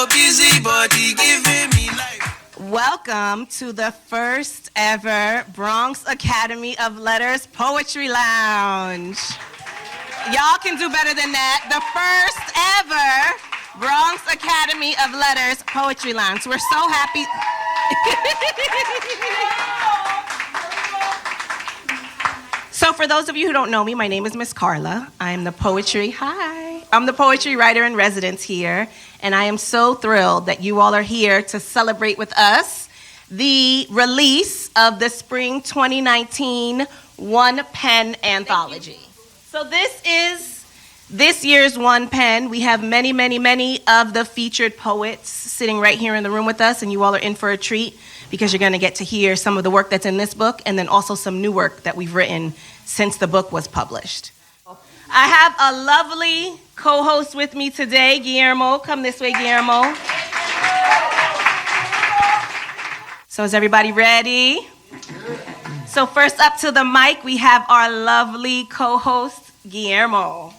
your busy body giving me life. Welcome to the first ever Bronx Academy of Letters Poetry Lounge. Y'all can do better than that. The first ever Bronx Academy of Letters Poetry Lounge. We're so happy. So for those of you who don't know me, my name is Miss Carla. I'm the poetry writer in residence here, and I am so thrilled that you all are here to celebrate with us the release of the Spring 2019 One Pen Anthology. So this is this year's One Pen. We have many, many, many of the featured poets sitting right here in the room with us, and you all are in for a treat because you're going to get to hear some of the work that's in this book and then also some new work that we've written since the book was published. I have a lovely co-host with me today, Guillermo. Come this way, Guillermo. So is everybody ready? So first up to the mic, we have our lovely co-host, Guillermo.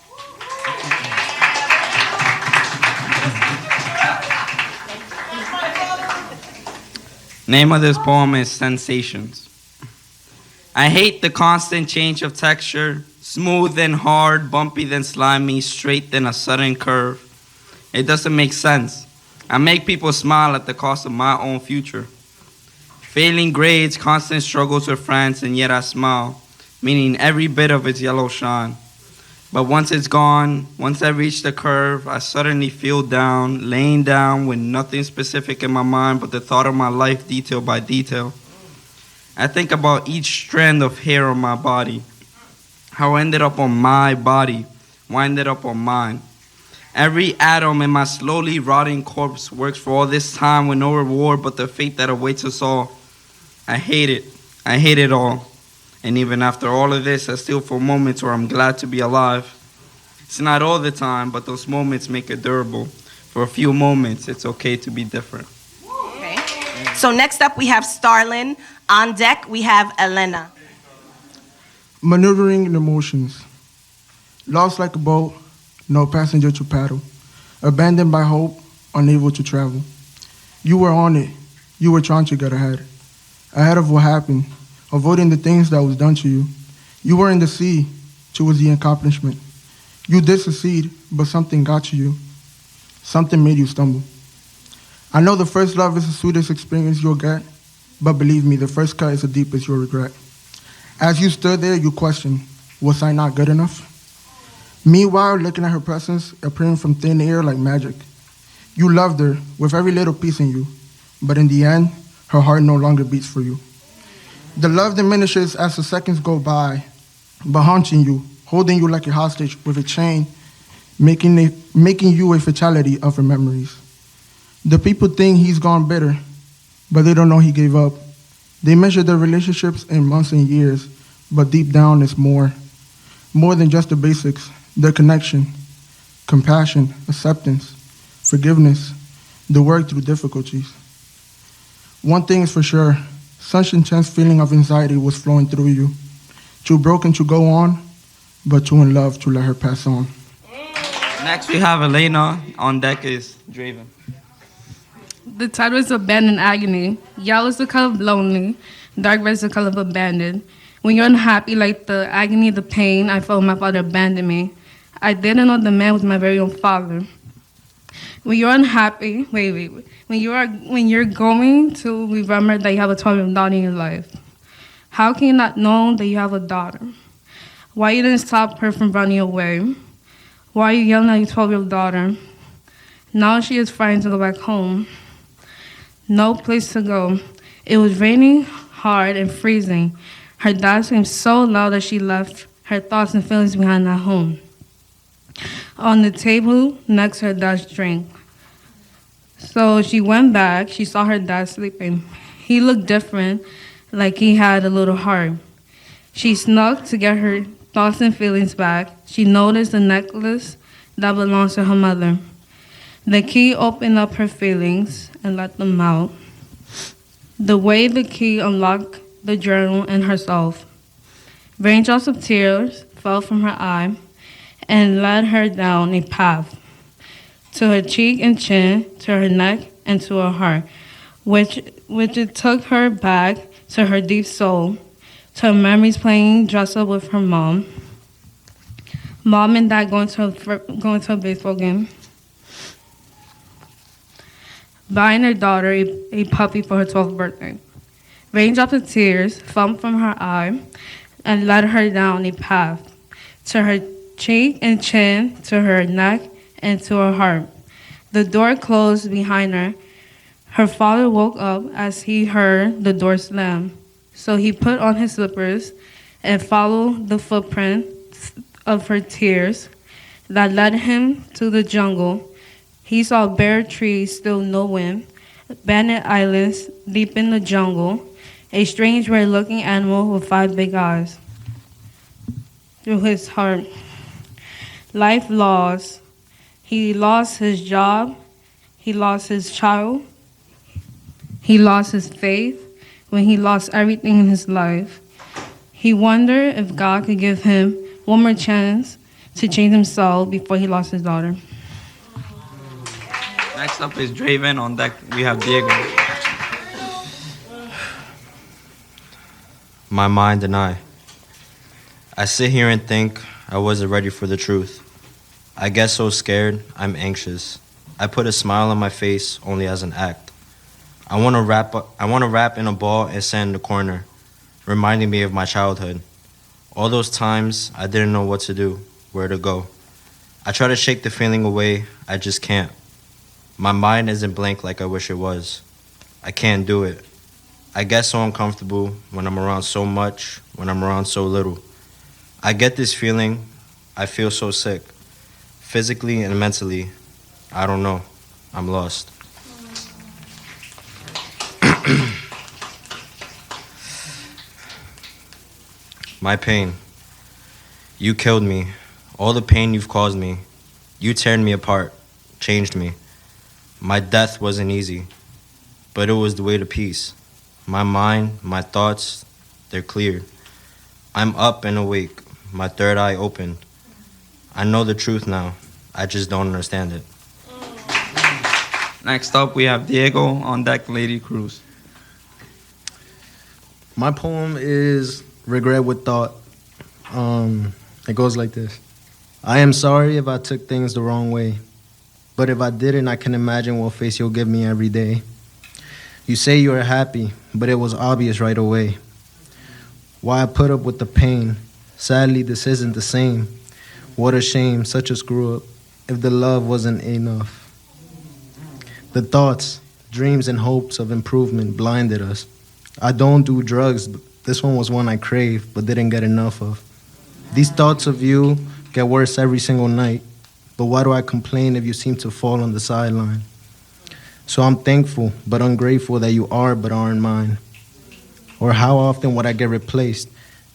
Name of this poem is Sensations. I hate the constant change of texture, smooth then hard, bumpy then slimy, straight then a sudden curve. It doesn't make sense. I make people smile at the cost of my own future. Failing grades, constant struggles with friends, and yet I smile, meaning every bit of its yellow shine. But once it's gone, once I reach the curve, I suddenly feel down, laying down with nothing specific in my mind but the thought of my life detail by detail. I think about each strand of hair on my body, how I ended up on my body, why I ended up on mine. Every atom in my slowly rotting corpse works for all this time with no reward but the fate that awaits us all. I hate it. I hate it all. And even after all of this, I still feel moments where I'm glad to be alive. It's not all the time, but those moments make it durable. For a few moments, it's okay to be different. Okay. So next up, we have Starlin. On deck, we have Elena. Maneuvering in emotions. Lost like a boat, no passenger to paddle. Abandoned by hope, unable to travel. You were on it. You were trying to get ahead. Ahead of what happened. Avoiding the things that was done to you. You were in the sea, towards the accomplishment. You did succeed, but something got to you. Something made you stumble. I know the first love is the sweetest experience you'll get, but believe me, the first cut is the deepest you'll regret. As you stood there, you questioned, was I not good enough? Meanwhile, looking at her presence, appearing from thin air like magic. You loved her with every little piece in you, but in the end, her heart no longer beats for you. The love diminishes as the seconds go by, but haunting you, holding you like a hostage with a chain, making you a fatality of her memories. The people think he's gone bitter, but they don't know he gave up. They measure their relationships in months and years, but deep down it's more than just the basics, their connection, compassion, acceptance, forgiveness, the work through difficulties. One thing is for sure, such intense feeling of anxiety was flowing through you. Too broken to go on, but too in love to let her pass on. Next we have Elena. On deck is Draven. The title is Abandoned Agony. Yellow is the color of lonely. Dark red is the color of abandoned. When you're unhappy, like the agony, the pain, I felt my father abandoned me. I didn't know the man was my very own father. When you're unhappy, when you're going to remember that you have a 12-year-old daughter in your life, how can you not know that you have a daughter? Why you didn't stop her from running away? Why are you yelling at your 12-year-old daughter? Now she is frightened to go back home. No place to go. It was raining hard and freezing. Her dad screamed so loud that she left her thoughts and feelings behind at home. On the table next to her dad's drink. So she went back. She saw her dad sleeping. He looked different, like he had a little heart. She snuck to get her thoughts and feelings back. She noticed the necklace that belongs to her mother. The key opened up her feelings and let them out. The way the key unlocked the journal and herself. Raindrops of tears fell from her eye and led her down a path to her cheek and chin, to her neck, and to her heart, which it took her back to her deep soul, to her memories playing dress up with her mom and dad going to a baseball game, buying her daughter a puppy for her 12th birthday. Raindrops of tears fell from her eye and led her down a path to her cheek and chin, to her neck, and to her heart. The door closed behind her. Her father woke up as he heard the door slam. So he put on his slippers and followed the footprints of her tears that led him to the jungle. He saw bare trees, still no wind, banded islands deep in the jungle, a strange weird-looking animal with 5 big eyes. Through his heart, life lost. He lost his job. He lost his child. He lost his faith when he lost everything in his life. He wondered if God could give him one more chance to change himself before he lost his daughter. Next up is Draven. On deck, we have Diego. My mind and I sit here and think I wasn't ready for the truth. I get so scared, I'm anxious. I put a smile on my face only as an act. I want to wrap in a ball and sit in the corner, reminding me of my childhood. All those times I didn't know what to do, where to go. I try to shake the feeling away, I just can't. My mind isn't blank like I wish it was. I can't do it. I get so uncomfortable when I'm around so much, when I'm around so little. I get this feeling, I feel so sick. Physically and mentally, I don't know. I'm lost. My pain. You killed me. All the pain you've caused me. You teared me apart, changed me. My death wasn't easy, but it was the way to peace. My mind, my thoughts, they're clear. I'm up and awake, my third eye opened. I know the truth now, I just don't understand it. Next up, we have Diego. On deck, Lady Cruz. My poem is Regret with Thought. It goes like this. I am sorry if I took things the wrong way, but if I didn't, I can imagine what face you'll give me every day. You say you are happy, but it was obvious right away. Why I put up with the pain. Sadly, this isn't the same. What a shame, such a screw up, if the love wasn't enough. The thoughts, dreams, and hopes of improvement blinded us. I don't do drugs, but this one was one I craved, but didn't get enough of. These thoughts of you get worse every single night, but why do I complain if you seem to fall on the sideline? So I'm thankful, but ungrateful that you are but aren't mine. Or how often would I get replaced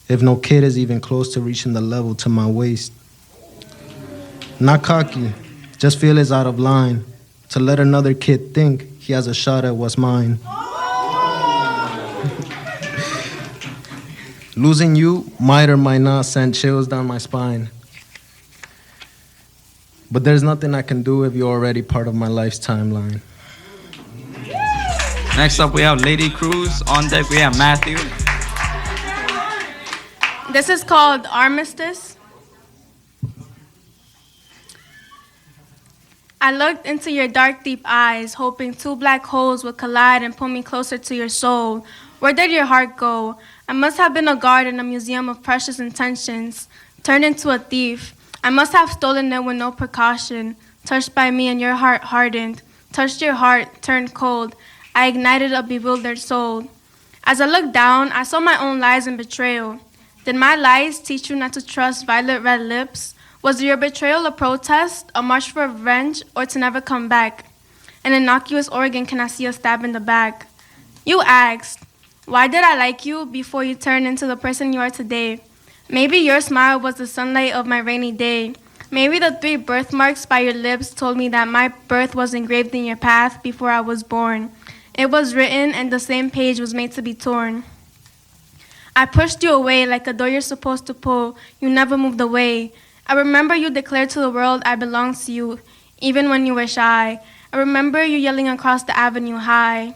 if no kid is even close to reaching the level to my waist? Not cocky, just feel it's out of line to let another kid think he has a shot at what's mine. Losing you might or might not send chills down my spine. But there's nothing I can do if you're already part of my life's timeline. Next up, we have Lady Cruz. On deck, we have Matthew. This is called Armistice. I looked into your dark, deep eyes, hoping 2 black holes would collide and pull me closer to your soul. Where did your heart go? I must have been a guard in a museum of precious intentions, turned into a thief. I must have stolen it with no precaution, touched by me and your heart hardened, touched your heart, turned cold. I ignited a bewildered soul. As I looked down, I saw my own lies and betrayal. Did my lies teach you not to trust violet red lips? Was your betrayal a protest, a march for revenge, or to never come back? An innocuous organ, can I see a stab in the back? You asked, why did I like you before you turned into the person you are today? Maybe your smile was the sunlight of my rainy day. Maybe the 3 birthmarks by your lips told me that my birth was engraved in your path before I was born. It was written and the same page was made to be torn. I pushed you away like a door you're supposed to pull. You never moved away. I remember you declared to the world I belong to you. even when you were shy. I remember you yelling across the avenue high.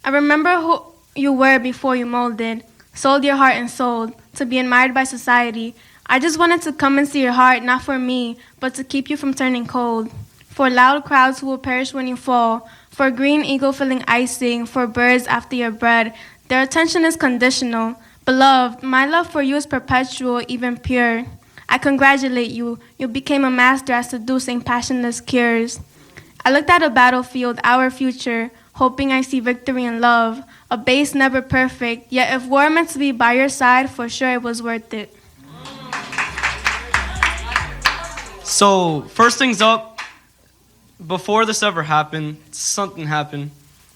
I remember who you were before you molded, sold your heart and soul to be admired by society. I just wanted to come and see your heart, not for me, but to keep you from turning cold. For loud crowds who will perish when you fall, for a green eagle filling icing, for birds after your bread. Their attention is conditional. Beloved, my love for you is perpetual, even pure. I congratulate you. You became a master at seducing passionless cures. I looked at a battlefield, our future, hoping I see victory in love. A base never perfect, yet if war meant to be by your side, for sure it was worth it. So, first things up, before this ever happened, something happened.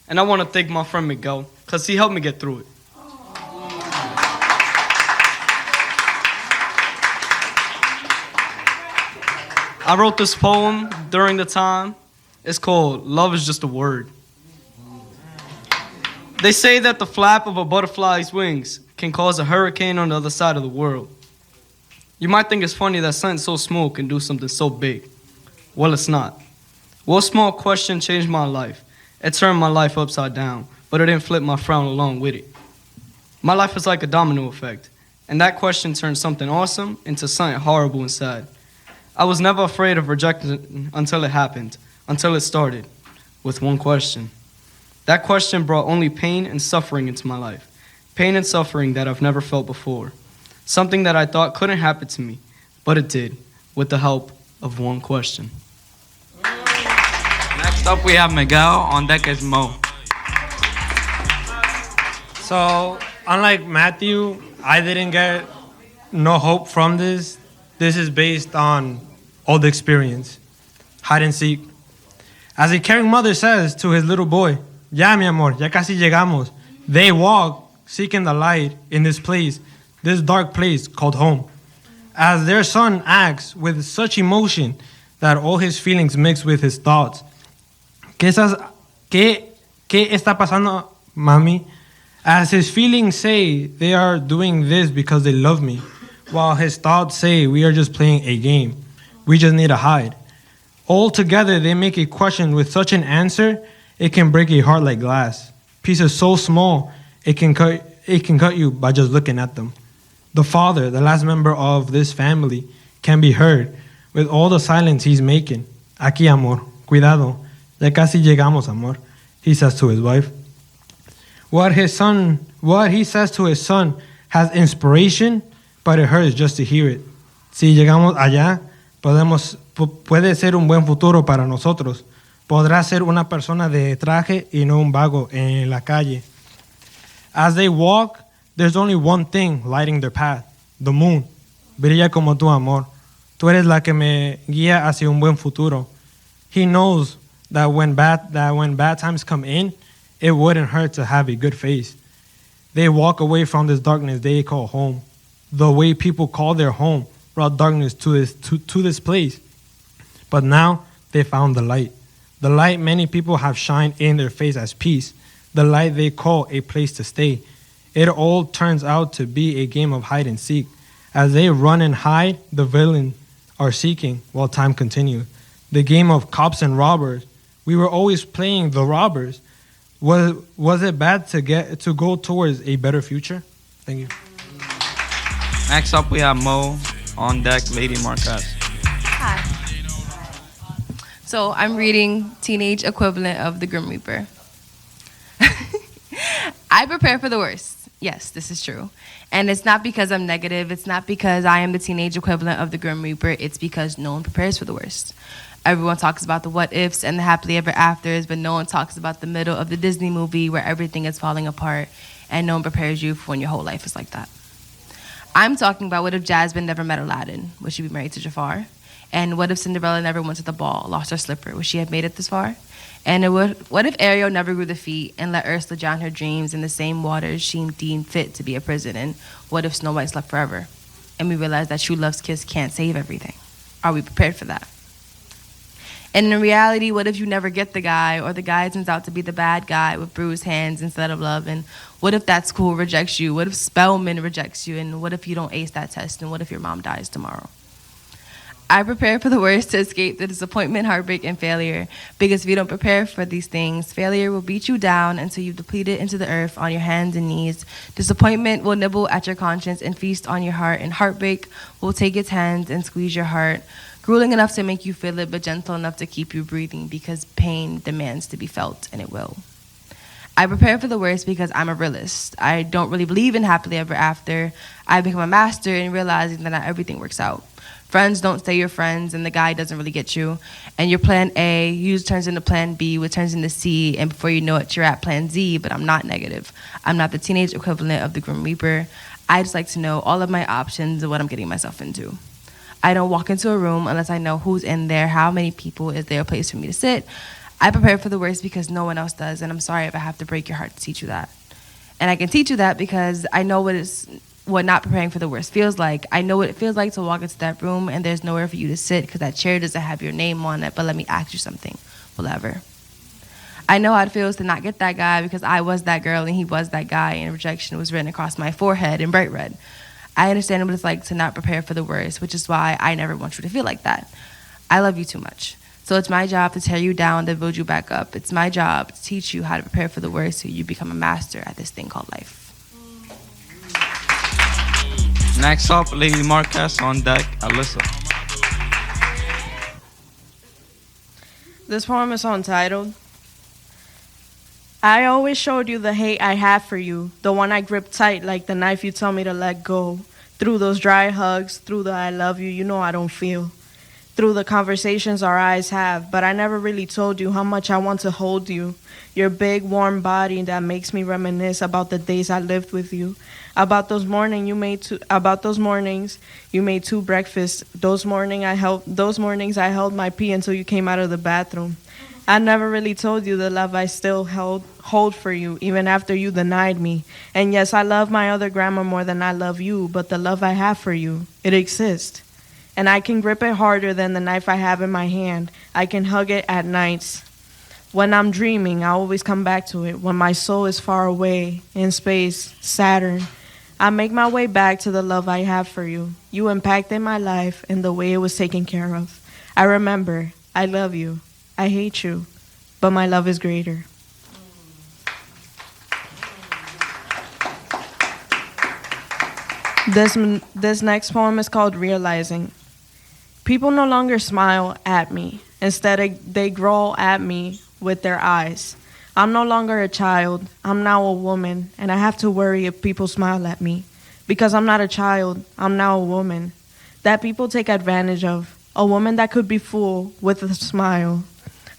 And I want to thank my friend Miguel, because he helped me get through it. I wrote this poem during the time. It's called Love is Just a Word. They say that the flap of a butterfly's wings can cause a hurricane on the other side of the world. You might think it's funny that something so small can do something so big. Well, it's not. One small question changed my life. It turned my life upside down, but it didn't flip my frown along with it. My life is like a domino effect, and that question turned something awesome into something horrible and sad. I was never afraid of rejection until it happened, until it started, with one question. That question brought only pain and suffering into my life, pain and suffering that I've never felt before, something that I thought couldn't happen to me, but it did, with the help of one question. Next up, we have Miguel. On deck is Mo. So, unlike Matthew, I didn't get no hope from this. This is based on old experience. Hide and seek. As a caring mother says to his little boy, "Ya, mi amor, ya casi llegamos." They walk, seeking the light in this place, this dark place called home. As their son acts with such emotion that all his feelings mix with his thoughts. ¿Qué está pasando, mami? As his feelings say, they are doing this because they love me, while his thoughts say, we are just playing a game. We just need to hide. All together, they make a question with such an answer, it can break a heart like glass. Pieces so small, it can cut you by just looking at them. The father, the last member of this family, can be heard with all the silence he's making. Aquí, amor, cuidado, ya casi llegamos, amor, he says to his wife. What he says to his son has inspiration, but it hurts just to hear it. Si llegamos allá, puede ser un buen futuro para nosotros. Podrá ser una persona de traje y no un vago en la calle. As they walk, there's only one thing lighting their path, the moon. Brilla como tu amor. Tú eres la que me guía hacia un buen futuro. He knows that when bad times come in, it wouldn't hurt to have a good face. They walk away from this darkness they call home. The way people call their home brought darkness to this place. But now they found the light. The light many people have shined in their face as peace. The light they call a place to stay. It all turns out to be a game of hide and seek. As they run and hide, the villain are seeking while time continues. The game of cops and robbers. We were always playing the robbers. Was it bad to go towards a better future? Thank you. Next up, we have Mo. On deck, Lady Marquez. Hi. So I'm reading Teenage Equivalent of the Grim Reaper. I prepare for the worst. Yes, this is true. And it's not because I'm negative. It's not because I am the teenage equivalent of the Grim Reaper. It's because no one prepares for the worst. Everyone talks about the what ifs and the happily ever afters, but no one talks about the middle of the Disney movie where everything is falling apart and no one prepares you for when your whole life is like that. I'm talking about what if Jasmine never met Aladdin? Would she be married to Jafar? And what if Cinderella never went to the ball, lost her slipper? Would she have made it this far? And what if Ariel never grew the feet and let Ursula drown her dreams in the same waters she deemed fit to be a prison? And what if Snow White slept forever? And we realize that true love's kiss can't save everything. Are we prepared for that? And in reality, what if you never get the guy, or the guy turns out to be the bad guy with bruised hands instead of love? And what if that school rejects you? What if Spelman rejects you? And what if you don't ace that test? And what if your mom dies tomorrow? I prepare for the worst to escape the disappointment, heartbreak, and failure. Because if you don't prepare for these things, failure will beat you down until you've depleted into the earth on your hands and knees. Disappointment will nibble at your conscience and feast on your heart, and heartbreak will take its hands and squeeze your heart, grueling enough to make you feel it, but gentle enough to keep you breathing, because pain demands to be felt, and it will. I prepare for the worst because I'm a realist. I don't really believe in happily ever after. I become a master in realizing that not everything works out. Friends don't stay your friends, and the guy doesn't really get you. And your plan A usually turns into plan B, which turns into C, and before you know it, you're at plan Z, but I'm not negative. I'm not the teenage equivalent of the Grim Reaper. I just like to know all of my options and what I'm getting myself into. I don't walk into a room unless I know who's in there, how many people, is there a place for me to sit. I prepare for the worst because no one else does, and I'm sorry if I have to break your heart to teach you that. And I can teach you that because I know what not preparing for the worst feels like. I know what it feels like to walk into that room and there's nowhere for you to sit because that chair doesn't have your name on it, but let me ask you something. Whatever. I know how it feels to not get that guy because I was that girl and he was that guy, and rejection was written across my forehead in bright red. I understand what it's like to not prepare for the worst, which is why I never want you to feel like that. I love you too much. So it's my job to tear you down, to build you back up. It's my job to teach you how to prepare for the worst so you become a master at this thing called life. Next up, Lady Marquez on deck, Alyssa. This poem is entitled, I always showed you the hate I have for you, the one I grip tight like the knife you tell me to let go. Through those dry hugs, through the I love you, you know I don't feel. Through the conversations our eyes have, but I never really told you how much I want to hold you. Your big, warm body that makes me reminisce about the days I lived with you. About those mornings you made two breakfasts. Those mornings I held my pee until you came out of the bathroom. I never really told you the love I still hold for you, even after you denied me. And yes, I love my other grandma more than I love you, but the love I have for you, it exists. And I can grip it harder than the knife I have in my hand. I can hug it at nights. When I'm dreaming, I always come back to it. When my soul is far away, in space, Saturn, I make my way back to the love I have for you. You impacted my life in the way it was taken care of. I remember, I love you, I hate you, but my love is greater. This next poem is called Realizing. People no longer smile at me. Instead, they growl at me with their eyes. I'm no longer a child. I'm now a woman, and I have to worry if people smile at me. Because I'm not a child, I'm now a woman that people take advantage of. A woman that could be fooled with a smile.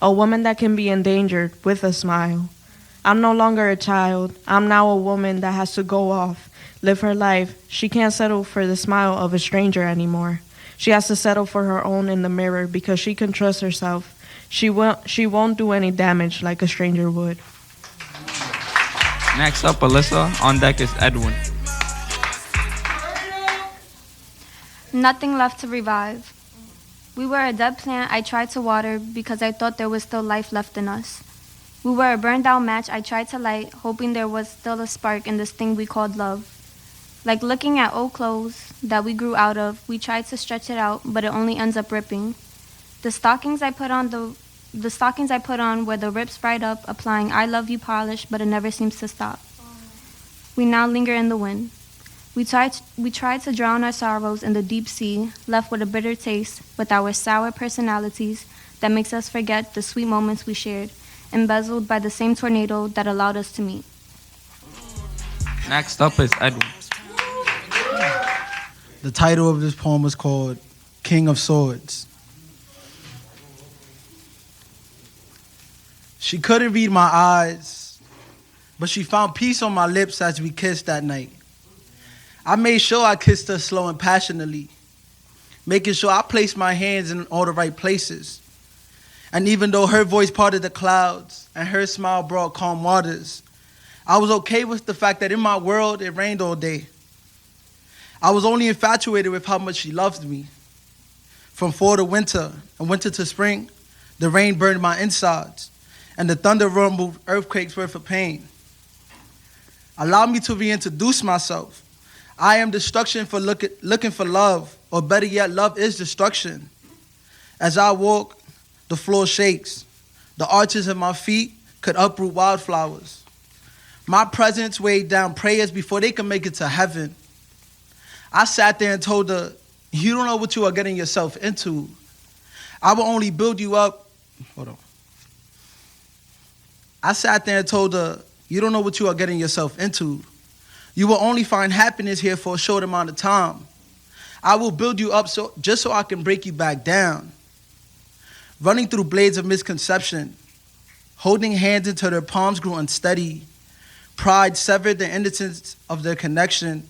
A woman that can be endangered with a smile. I'm no longer a child. I'm now a woman that has to go off, live her life. She can't settle for the smile of a stranger anymore. She has to settle for her own in the mirror because she can trust herself. She won't do any damage like a stranger would. Next up, Alyssa. On deck is Edwin. Nothing left to revive. We were a dead plant I tried to water because I thought there was still life left in us. We were a burned out match I tried to light, hoping there was still a spark in this thing we called love. Like looking at old clothes that we grew out of, we tried to stretch it out, but it only ends up ripping. The stockings I put on where the rips right up, applying I love you polish, but it never seems to stop. We now linger in the wind. We tried to drown our sorrows in the deep sea, left with a bitter taste, with our sour personalities that makes us forget the sweet moments we shared, embezzled by the same tornado that allowed us to meet. Next up is Edwin. The title of this poem is called King of Swords. She couldn't read my eyes, but she found peace on my lips as we kissed that night. I made sure I kissed her slow and passionately, making sure I placed my hands in all the right places. And even though her voice parted the clouds and her smile brought calm waters, I was okay with the fact that in my world it rained all day. I was only infatuated with how much she loved me. From fall to winter and winter to spring, the rain burned my insides and the thunder rumbled earthquakes worth of pain. Allow me to reintroduce myself. I am destruction for looking for love, or better yet, love is destruction. As I walk, the floor shakes. The arches of my feet could uproot wildflowers. My presence weighed down prayers before they could make it to heaven. I sat there and told her, you don't know what you are getting yourself into. I will only build you up. Hold on. I sat there and told her, you don't know what you are getting yourself into. You will only find happiness here for a short amount of time. I will build you up just so I can break you back down. Running through blades of misconception, holding hands until their palms grew unsteady. Pride severed the innocence of their connection.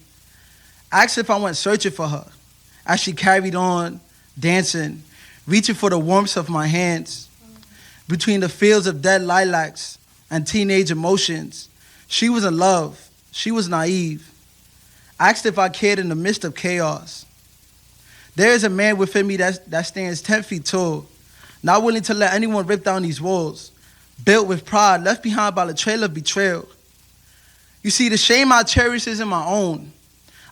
Asked if I went searching for her, as she carried on, dancing, reaching for the warmth of my hands. Between the fields of dead lilacs and teenage emotions, she was in love, she was naive. Asked if I cared in the midst of chaos. There is a man within me that stands 10 feet tall, not willing to let anyone rip down these walls, built with pride, left behind by the trail of betrayal. You see, the shame I cherish isn't my own,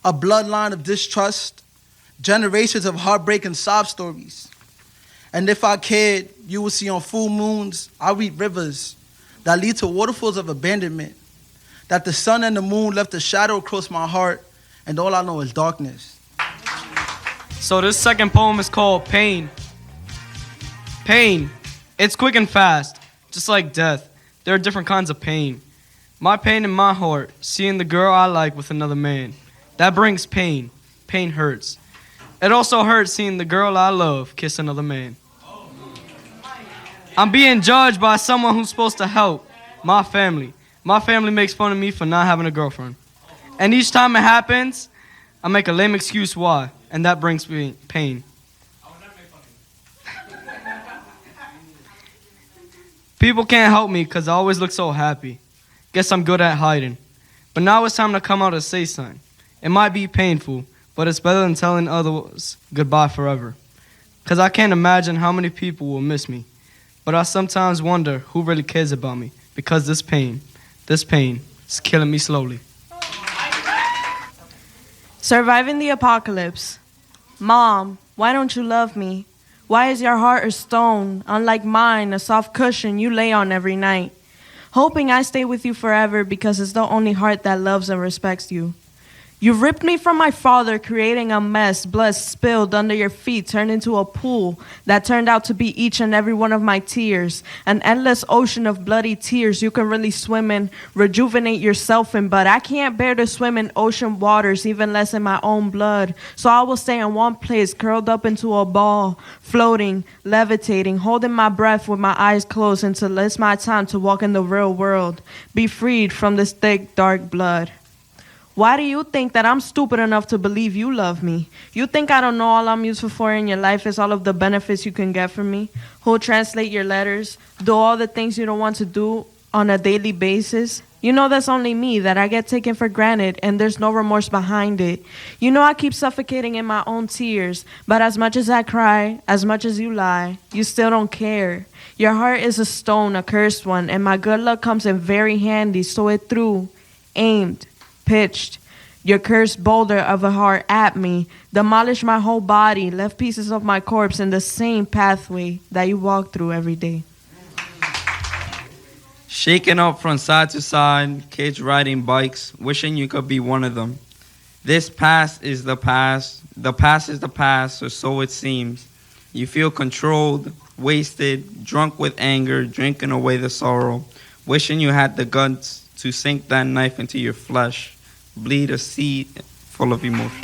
a bloodline of distrust, generations of heartbreak and sob stories. And if I cared, you will see on full moons, I read rivers that lead to waterfalls of abandonment, that the sun and the moon left a shadow across my heart, and all I know is darkness. So this second poem is called Pain. Pain. It's quick and fast, just like death. There are different kinds of pain. My pain in my heart, seeing the girl I like with another man. That brings pain. Pain hurts. It also hurts seeing the girl I love kiss another man. I'm being judged by someone who's supposed to help. My family. My family makes fun of me for not having a girlfriend. And each time it happens, I make a lame excuse why. And that brings me pain. People can't help me because I always look so happy. Guess I'm good at hiding. But now it's time to come out and say something. It might be painful, but it's better than telling others goodbye forever. Because I can't imagine how many people will miss me. But I sometimes wonder who really cares about me. Because this pain is killing me slowly. Surviving the apocalypse. Mom, why don't you love me? Why is your heart a stone, unlike mine, a soft cushion you lay on every night? Hoping I stay with you forever because it's the only heart that loves and respects you. You ripped me from my father, creating a mess, blood spilled under your feet, turned into a pool that turned out to be each and every one of my tears. An endless ocean of bloody tears you can really swim in, rejuvenate yourself in, but I can't bear to swim in ocean waters, even less in my own blood. So I will stay in one place, curled up into a ball, floating, levitating, holding my breath with my eyes closed until it's my time to walk in the real world, be freed from this thick, dark blood. Why do you think that I'm stupid enough to believe you love me? You think I don't know all I'm useful for in your life is all of the benefits you can get from me? Who'll translate your letters, do all the things you don't want to do on a daily basis? You know that's only me, that I get taken for granted and there's no remorse behind it. You know I keep suffocating in my own tears, but as much as I cry, as much as you lie, you still don't care. Your heart is a stone, a cursed one, and my good luck comes in very handy, so it threw, aimed, pitched your cursed boulder of a heart at me, demolished my whole body, left pieces of my corpse in the same pathway that you walk through every day. Shaken up from side to side, kids riding bikes, wishing you could be one of them. This past is the past is the past, or so it seems. You feel controlled, wasted, drunk with anger, drinking away the sorrow, wishing you had the guts to sink that knife into your flesh, bleed a seed full of emotion.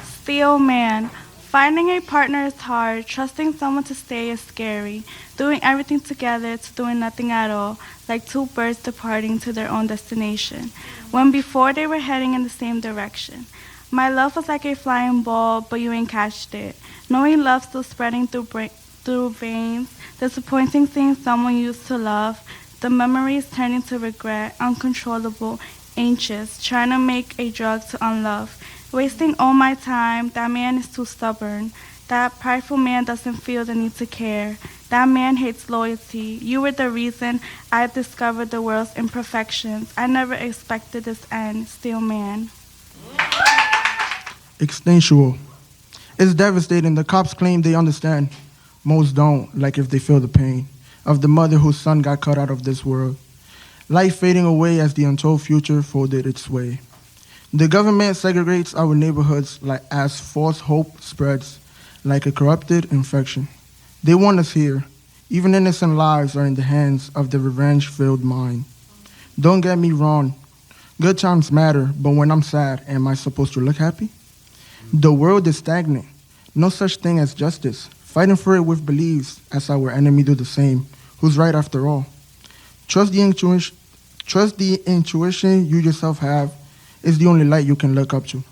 Steel man. Finding a partner is hard. Trusting someone to stay is scary. Doing everything together to doing nothing at all, like two birds departing to their own destination, when before they were heading in the same direction. My love was like a flying ball, but you ain't catched it. Knowing love still spreading through veins, disappointing seeing someone you used to love, the memories turning to regret, uncontrollable, anxious, trying to make a drug to unlove. Wasting all my time, that man is too stubborn. That prideful man doesn't feel the need to care. That man hates loyalty. You were the reason I discovered the world's imperfections. I never expected this end, steel man. Extinctual. It's devastating. The cops claim they understand. Most don't, like if they feel the pain of the mother whose son got cut out of this world. Life fading away as the untold future folded its way. The government segregates our neighborhoods like as false hope spreads like a corrupted infection. They want us here. Even innocent lives are in the hands of the revenge-filled mind. Don't get me wrong. Good times matter, but when I'm sad, am I supposed to look happy? The world is stagnant. No such thing as justice. Fighting for it with beliefs as our enemy do the same. Who's right after all? Trust the intuition you yourself have is the only light you can look up to.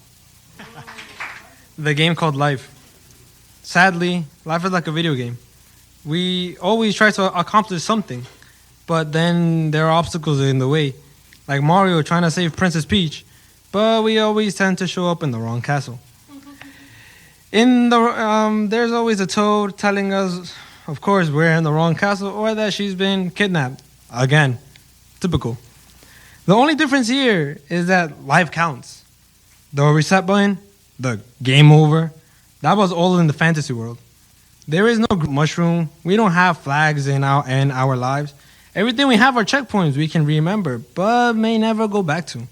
The game called life. Sadly, life is like a video game. We always try to accomplish something, but then there are obstacles in the way, like Mario trying to save Princess Peach, but we always tend to show up in the wrong castle. There's always a toad telling us, of course, we're in the wrong castle or that she's been kidnapped. Again, typical. The only difference here is that life counts. The reset button, the game over, that was all in the fantasy world. There is no mushroom. We don't have flags in our lives. Everything we have are checkpoints we can remember, but may never go back to.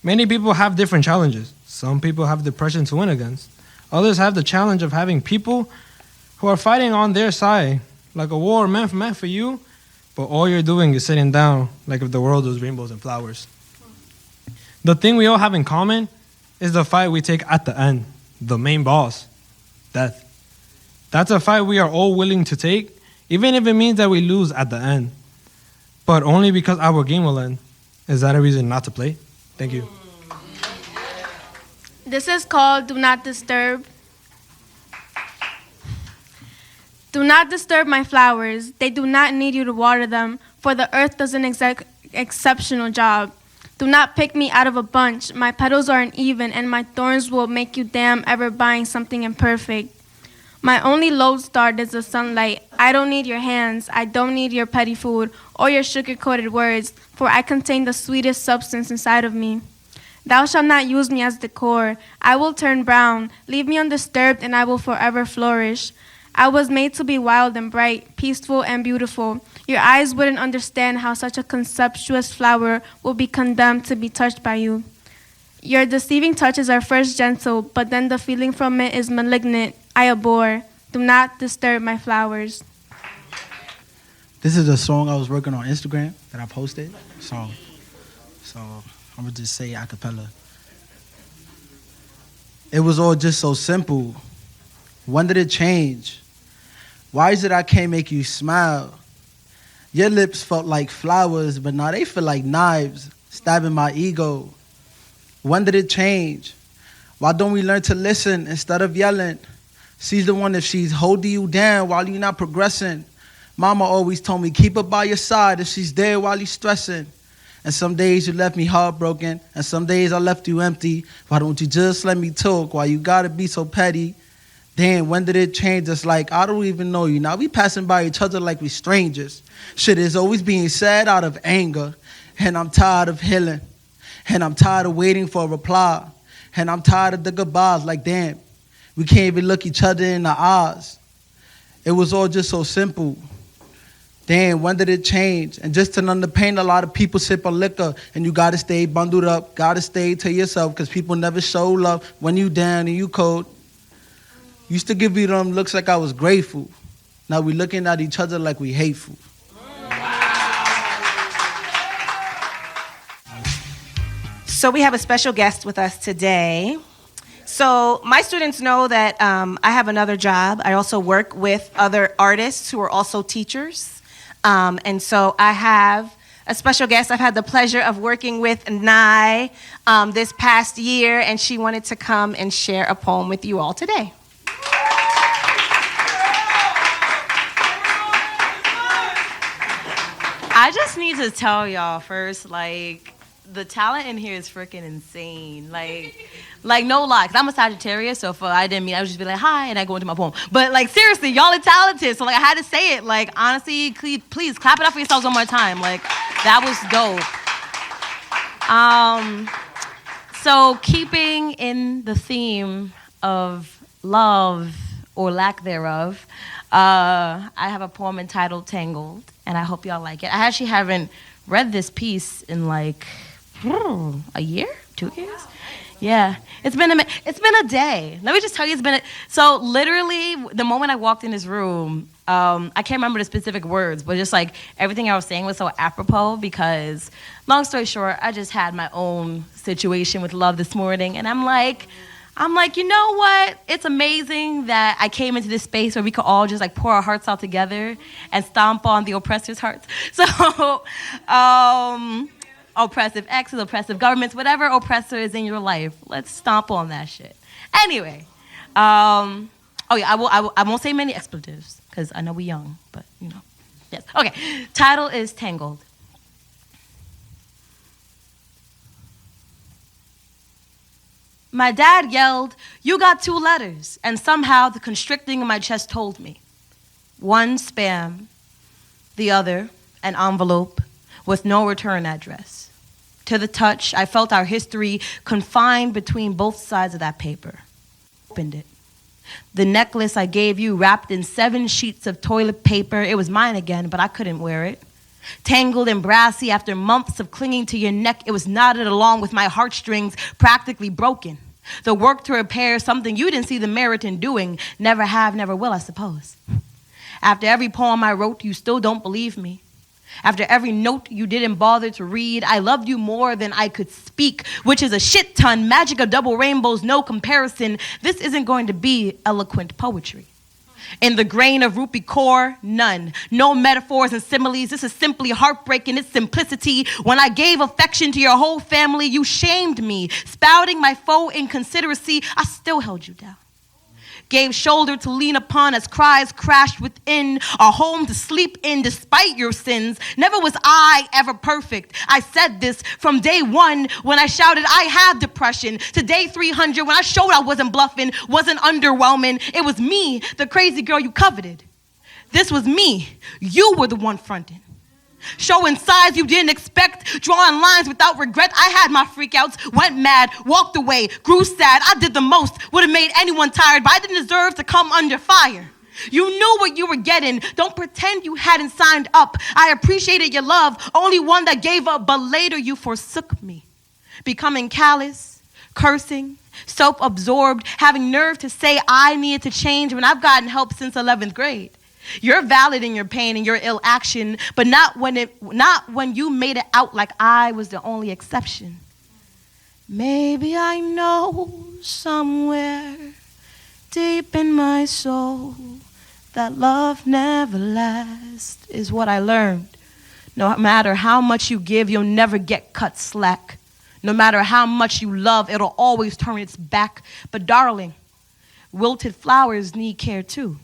Many people have different challenges. Some people have depression to win against. Others have the challenge of having people who are fighting on their side, like a war meant for you, but all you're doing is sitting down like if the world was rainbows and flowers. The thing we all have in common is the fight we take at the end, the main boss, death. That's a fight we are all willing to take, even if it means that we lose at the end. But only because our game will end. Is that a reason not to play? Thank you. This is called Do Not Disturb. Do not disturb my flowers. They do not need you to water them, for the earth does an exceptional job. Do not pick me out of a bunch. My petals are uneven, and my thorns will make you damn ever buying something imperfect. My only lodestar is the sunlight. I don't need your hands. I don't need your petty food or your sugar-coated words, for I contain the sweetest substance inside of me. Thou shalt not use me as decor. I will turn brown. Leave me undisturbed, and I will forever flourish. I was made to be wild and bright, peaceful and beautiful. Your eyes wouldn't understand how such a conceptuous flower will be condemned to be touched by you. Your deceiving touches are first gentle, but then the feeling from it is malignant. I abhor. Do not disturb my flowers. This is a song I was working on Instagram that I posted. So I'm gonna just say a cappella. It was all just so simple. When did it change? Why is it I can't make you smile? Your lips felt like flowers, but now they feel like knives, stabbing my ego. When did it change? Why don't we learn to listen instead of yelling? She's the one if she's holding you down while you're not progressing. Mama always told me, keep her by your side if she's there while you're stressing. And some days you left me heartbroken, and some days I left you empty. Why don't you just let me talk? Why you gotta be so petty? Damn, when did it change? It's like, I don't even know you. Now we passing by each other like we strangers. Shit is always being said out of anger. And I'm tired of healing. And I'm tired of waiting for a reply. And I'm tired of the goodbyes. Like, damn, we can't even look each other in the eyes. It was all just so simple. Damn, when did it change? And just to numb the pain, a lot of people sip on liquor. And you gotta stay bundled up. Gotta stay to yourself. Because people never show love when you down and you cold. Used to give you them looks like I was grateful. Now we looking at each other like we hateful. So we have a special guest with us today. So my students know that I have another job. I also work with other artists who are also teachers. And so I have a special guest. I've had the pleasure of working with Nye this past year, and she wanted to come and share a poem with you all today. I just need to tell y'all first, like, the talent in here is freaking insane. Like no lie, because I'm a Sagittarius, so if I didn't mean, I would just be like, hi, and I go into my poem. But, like, seriously, y'all are talented, so, like, I had to say it. Like, honestly, please clap it up for yourselves one more time. Like, that was dope. So keeping in the theme of love or lack thereof, I have a poem entitled Tangled, and I hope y'all like it. I actually haven't read this piece in like a year, 2 years. Yeah, it's been a day. Let me just tell you, so literally the moment I walked in this room, I can't remember the specific words, but just like everything I was saying was so apropos because, long story short, I just had my own situation with love this morning, and I'm like, you know what? It's amazing that I came into this space where we could all just like pour our hearts out together and stomp on the oppressor's hearts. So, oppressive exes, oppressive governments, whatever oppressor is in your life, let's stomp on that shit. Anyway, oh yeah, I won't say many expletives because I know we're young, but you know, yes. Okay, title is Tangled. My dad yelled, "You got 2 letters," and somehow the constricting in my chest told me. One spam, the other an envelope with no return address. To the touch, I felt our history confined between both sides of that paper. Opened it. The necklace I gave you wrapped in 7 sheets of toilet paper. It was mine again, but I couldn't wear it. Tangled and brassy after months of clinging to your neck, it was knotted along with my heartstrings practically broken. The work to repair something you didn't see the merit in doing. Never have, never will, I suppose. After every poem I wrote, you still don't believe me. After every note you didn't bother to read, I loved you more than I could speak, which is a shit ton. Magic of double rainbows, no comparison. This isn't going to be eloquent poetry. In the grain of rupee core, none. No metaphors and similes. This is simply heartbreak in its simplicity. When I gave affection to your whole family, you shamed me. Spouting my foe inconsideracy, I still held you down. Gave shoulder to lean upon as cries crashed within, a home to sleep in despite your sins. Never was I ever perfect. I said this from day 1 when I shouted I have depression, to day 300 when I showed I wasn't bluffing, wasn't underwhelming. It was me, the crazy girl you coveted. This was me. You were the one fronting. Showing sides you didn't expect, drawing lines without regret. I had my freakouts, went mad, walked away, grew sad. I did the most, would have made anyone tired, but I didn't deserve to come under fire. You knew what you were getting. Don't pretend you hadn't signed up. I appreciated your love, only one that gave up, but later you forsook me. Becoming callous, cursing, self-absorbed, having nerve to say I needed to change when I've gotten help since 11th grade. You're valid in your pain and your ill action, but not when you made it out like I was the only exception. Maybe I know somewhere deep in my soul that love never lasts is what I learned. No matter how much you give, you'll never get cut slack. No matter how much you love, it'll always turn its back. But darling, wilted flowers need care too.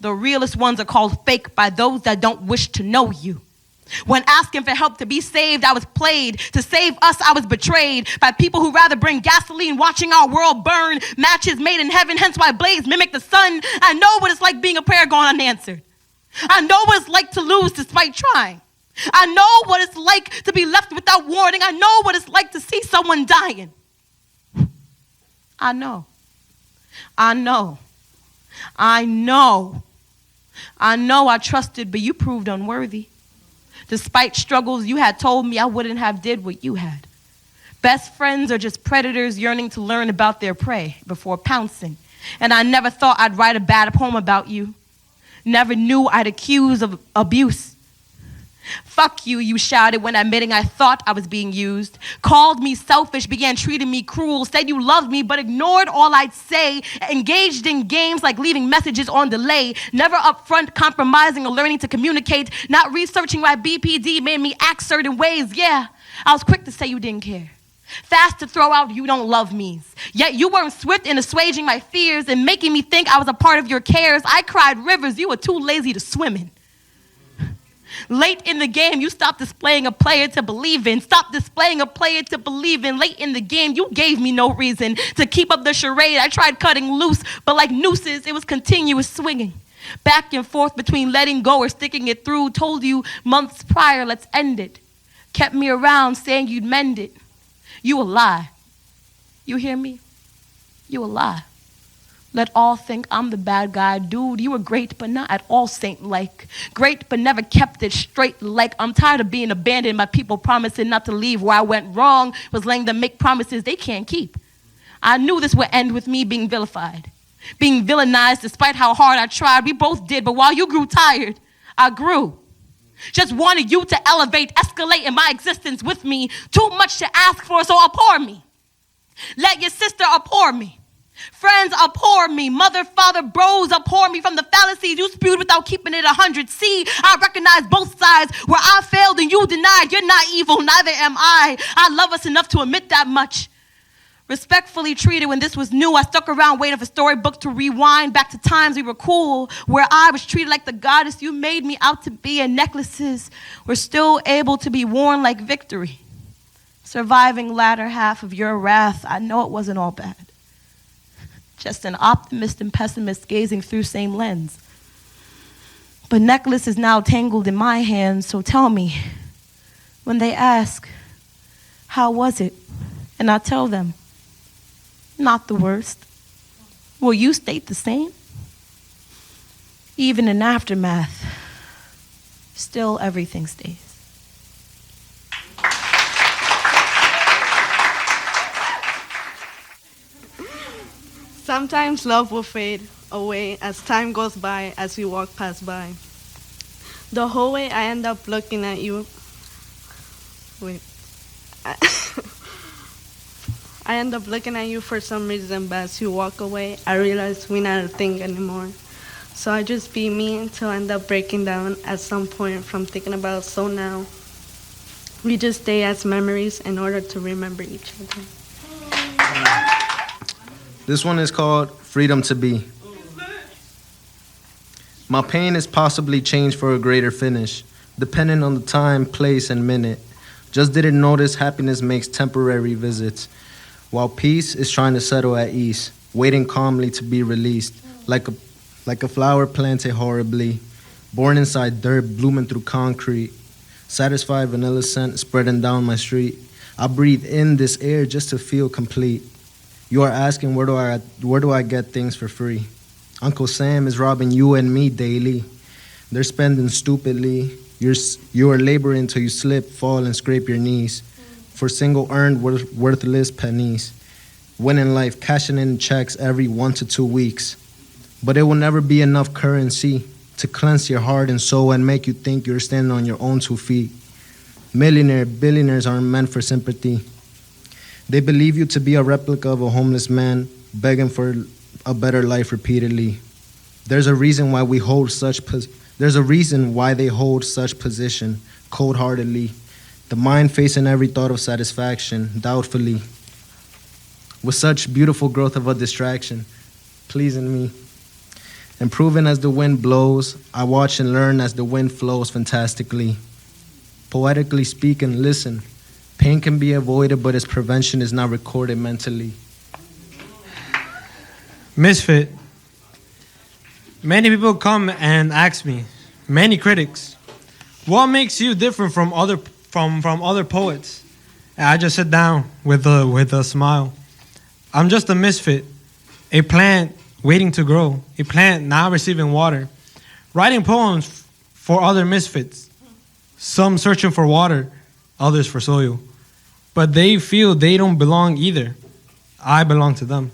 The realest ones are called fake by those that don't wish to know you. When asking for help to be saved, I was played. To save us, I was betrayed by people who rather bring gasoline, watching our world burn. Matches made in heaven, hence why blades mimic the sun. I know what it's like being a prayer gone unanswered. I know what it's like to lose despite trying. I know what it's like to be left without warning. I know what it's like to see someone dying. I know. I know. I know. I know I trusted, but you proved unworthy. Despite struggles, you had told me I wouldn't have did what you had. Best friends are just predators yearning to learn about their prey before pouncing. And I never thought I'd write a bad poem about you. Never knew I'd accuse of abuse. Fuck you, you shouted when admitting I thought I was being used. Called me selfish, began treating me cruel, said you loved me but ignored all I'd say. Engaged in games like leaving messages on delay. Never upfront compromising or learning to communicate. Not researching why BPD made me act certain ways. Yeah, I was quick to say you didn't care. Fast to throw out you don't love me. Yet you weren't swift in assuaging my fears and making me think I was a part of your cares. I cried rivers you were too lazy to swim in. Late in the game, you stopped displaying a player to believe in. Stop displaying a player to believe in. Late in the game, you gave me no reason to keep up the charade. I tried cutting loose, but like nooses, it was continuous swinging. Back and forth between letting go or sticking it through. Told you months prior, let's end it. Kept me around saying you'd mend it. You a lie. You hear me? You a lie. Let all think I'm the bad guy. Dude, you were great, but not at all saint-like. Great, but never kept it straight like. I'm tired of being abandoned by people promising not to leave. Where I went wrong was letting them make promises they can't keep. I knew this would end with me being vilified, being villainized despite how hard I tried. We both did, but while you grew tired, I grew. Just wanted you to elevate, escalate in my existence with me. Too much to ask for, so abhor me. Let your sister abhor me. Friends abhor me. Mother, father, bros abhor me from the fallacies you spewed without keeping it 100. See, I recognize both sides. Where I failed and you denied. You're not evil, neither am I. I love us enough to admit that much. Respectfully treated when this was new. I stuck around waiting for storybook to rewind back to times we were cool, where I was treated like the goddess you made me out to be, and necklaces were still able to be worn like victory. Surviving latter half of your wrath, I know it wasn't all bad. Just an optimist and pessimist gazing through same lens. But necklace is now tangled in my hands, so tell me, when they ask, how was it? And I tell them, not the worst. Will you state the same? Even in aftermath, still everything stays. Sometimes love will fade away as time goes by, as we walk past by. The whole way I end up looking at you. Wait. I end up looking at you for some reason, but as you walk away, I realize we're not a thing anymore. So I just be me until I end up breaking down at some point from thinking about so now. We just stay as memories in order to remember each other. This one is called Freedom to Be. My pain is possibly changed for a greater finish, depending on the time, place, and minute. Just didn't notice happiness makes temporary visits, while peace is trying to settle at ease, waiting calmly to be released, like a flower planted horribly, born inside dirt, blooming through concrete, satisfied vanilla scent spreading down my street. I breathe in this air just to feel complete. You are asking where do I get things for free? Uncle Sam is robbing you and me daily. They're spending stupidly. You are laboring till you slip, fall, and scrape your knees for single earned worthless pennies. Winning life, cashing in checks every 1 to 2 weeks. But it will never be enough currency to cleanse your heart and soul and make you think you're standing on your own 2 feet. Billionaires aren't meant for sympathy. They believe you to be a replica of a homeless man begging for a better life repeatedly. There's a reason why they hold such position cold-heartedly. The mind facing every thought of satisfaction doubtfully. With such beautiful growth of a distraction, pleasing me. Improving as the wind blows, I watch and learn as the wind flows fantastically. Poetically speaking, listen. Pain can be avoided, but its prevention is not recorded mentally. Misfit. Many people come and ask me, many critics, what makes you different from other poets? And I just sit down with a smile. I'm just a misfit, a plant waiting to grow, a plant now receiving water, writing poems for other misfits, some searching for water, others for soil. But they feel they don't belong either. I belong to them.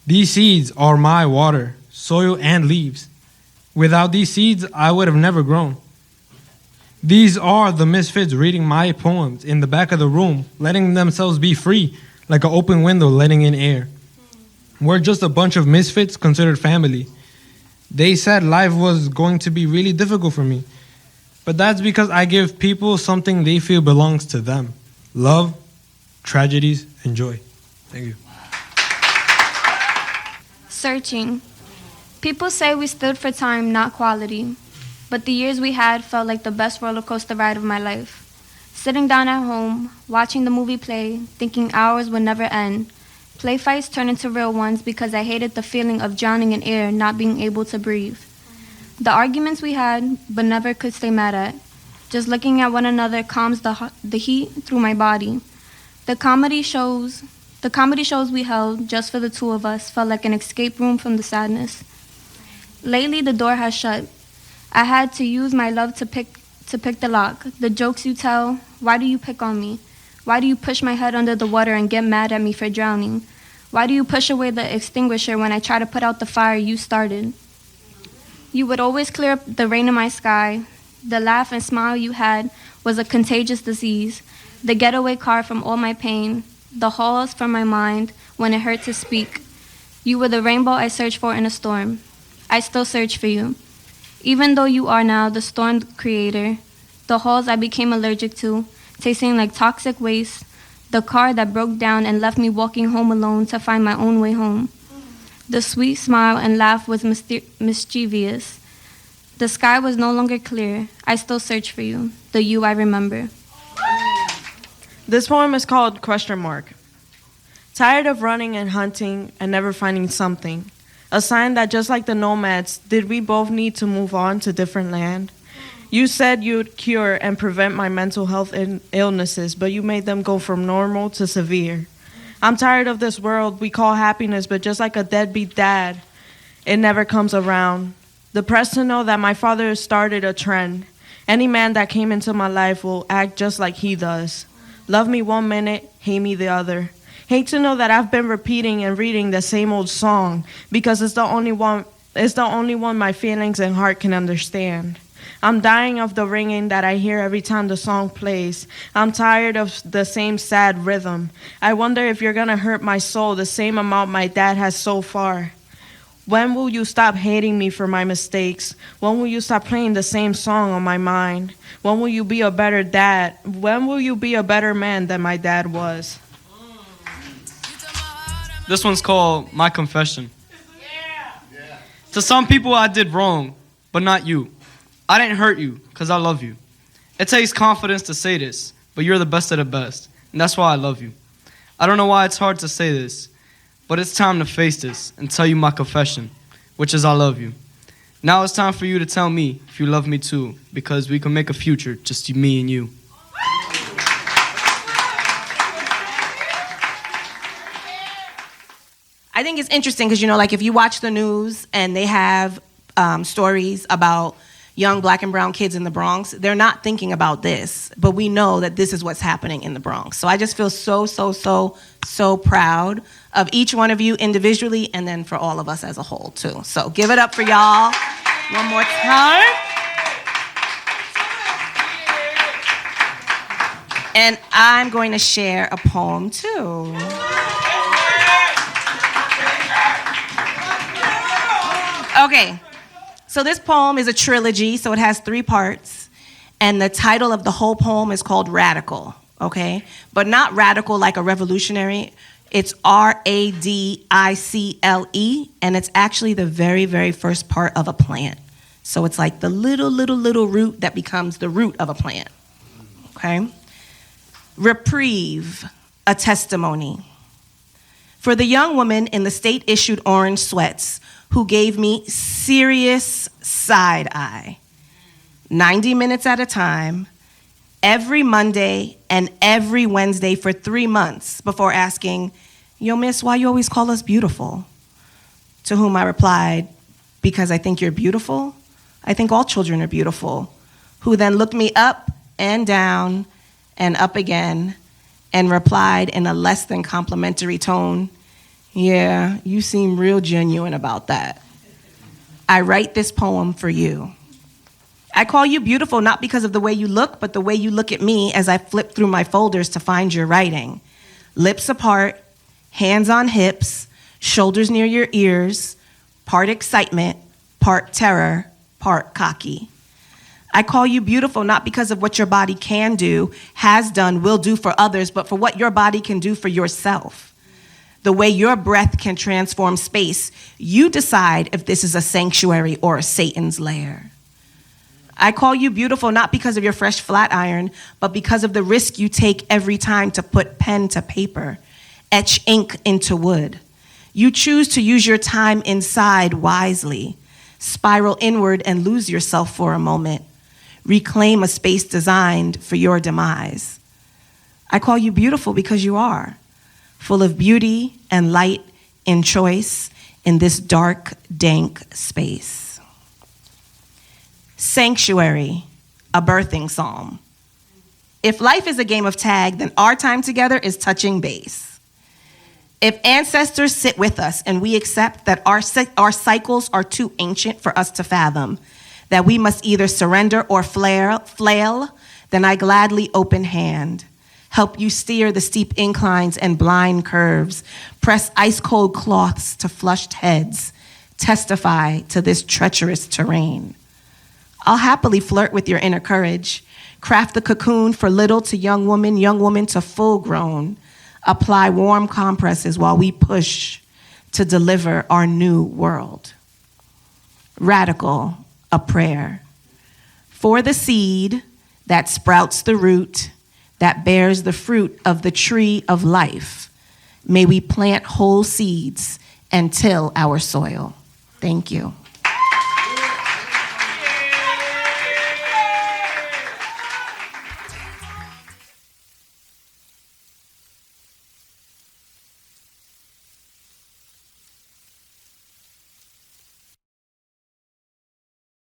These seeds are my water, soil, and leaves. Without these seeds, I would have never grown. These are the misfits reading my poems in the back of the room, letting themselves be free, like an open window letting in air. We're just a bunch of misfits considered family. They said life was going to be really difficult for me, but that's because I give people something they feel belongs to them. Love, tragedies, and joy. Thank you. Searching. People say we stood for time, not quality. But the years we had felt like the best roller coaster ride of my life. Sitting down at home, watching the movie play, thinking hours would never end. Play fights turned into real ones because I hated the feeling of drowning in air, not being able to breathe. The arguments we had, but never could stay mad at. Just looking at one another calms the heat through my body. The comedy shows The comedy shows we held, just for the two of us, felt like an escape room from the sadness. Lately, the door has shut. I had to use my love to pick the lock. The jokes you tell, why do you pick on me? Why do you push my head under the water and get mad at me for drowning? Why do you push away the extinguisher when I try to put out the fire you started? You would always clear up the rain in my sky. The laugh and smile you had was a contagious disease. The getaway car from all my pain. The halls from my mind when it hurt to speak. You were the rainbow I searched for in a storm. I still search for you. Even though you are now the storm creator, the halls I became allergic to, tasting like toxic waste, the car that broke down and left me walking home alone to find my own way home. The sweet smile and laugh was mischievous. The sky was no longer clear. I still search for you, the you I remember. This poem is called Question Mark. Tired of running and hunting and never finding something, a sign that just like the nomads, did we both need to move on to different land? You said you'd cure and prevent my mental health illnesses, but you made them go from normal to severe. I'm tired of this world we call happiness, but just like a deadbeat dad, it never comes around. Depressed to know that my father started a trend. Any man that came into my life will act just like he does. Love me one minute, hate me the other. Hate to know that I've been repeating and reading the same old song because it's the only one my feelings and heart can understand. I'm dying of the ringing that I hear every time the song plays. I'm tired of the same sad rhythm. I wonder if you're gonna hurt my soul the same amount my dad has so far. When will you stop hating me for my mistakes? When will you stop playing the same song on my mind? When will you be a better dad? When will you be a better man than my dad was? This one's called My Confession. To some people I did wrong, but not you. I didn't hurt you, because I love you. It takes confidence to say this, but you're the best of the best, and that's why I love you. I don't know why it's hard to say this, but it's time to face this and tell you my confession, which is I love you. Now it's time for you to tell me if you love me too, because we can make a future, just me and you. I think it's interesting because, like if you watch the news and they have stories about young black and brown kids in the Bronx, they're not thinking about this, but we know that this is what's happening in the Bronx. So I just feel so proud of each one of you individually and then for all of us as a whole too. So give it up for y'all one more time. And I'm going to share a poem too. Okay. So this poem is a trilogy, so it has 3 parts, and the title of the whole poem is called Radical, okay? But not radical like a revolutionary. It's Radicle, and it's actually the very, very first part of a plant. So it's like the little root that becomes the root of a plant, okay? Reprieve, a testimony. For the young woman in the state-issued orange sweats who gave me serious side eye, 90 minutes at a time, every Monday and every Wednesday for 3 months before asking, "Yo, miss, why you always call us beautiful?" To whom I replied, "Because I think you're beautiful. I think all children are beautiful." Who then looked me up and down and up again and replied in a less than complimentary tone, "Yeah, you seem real genuine about that. I write this poem for you. I call you beautiful not because of the way you look, but the way you look at me as I flip through my folders to find your writing. Lips apart, hands on hips, shoulders near your ears, part excitement, part terror, part cocky. I call you beautiful not because of what your body can do, has done, will do for others, but for what your body can do for yourself. The way your breath can transform space, you decide if this is a sanctuary or a Satan's lair. I call you beautiful not because of your fresh flat iron, but because of the risk you take every time to put pen to paper, etch ink into wood. You choose to use your time inside wisely, spiral inward and lose yourself for a moment, reclaim a space designed for your demise. I call you beautiful because you are. full of beauty and light in choice in this dark, dank space. Sanctuary, a birthing psalm. If life is a game of tag, then our time together is touching base. If ancestors sit with us and we accept that our cycles are too ancient for us to fathom, that we must either surrender or flail, then I gladly open hand, help you steer the steep inclines and blind curves, press ice-cold cloths to flushed heads, testify to this treacherous terrain. I'll happily flirt with your inner courage, craft the cocoon for little to young woman to full grown, apply warm compresses while we push to deliver our new world. Radical, a prayer. For the seed that sprouts the root, that bears the fruit of the tree of life, may we plant whole seeds and till our soil. Thank you.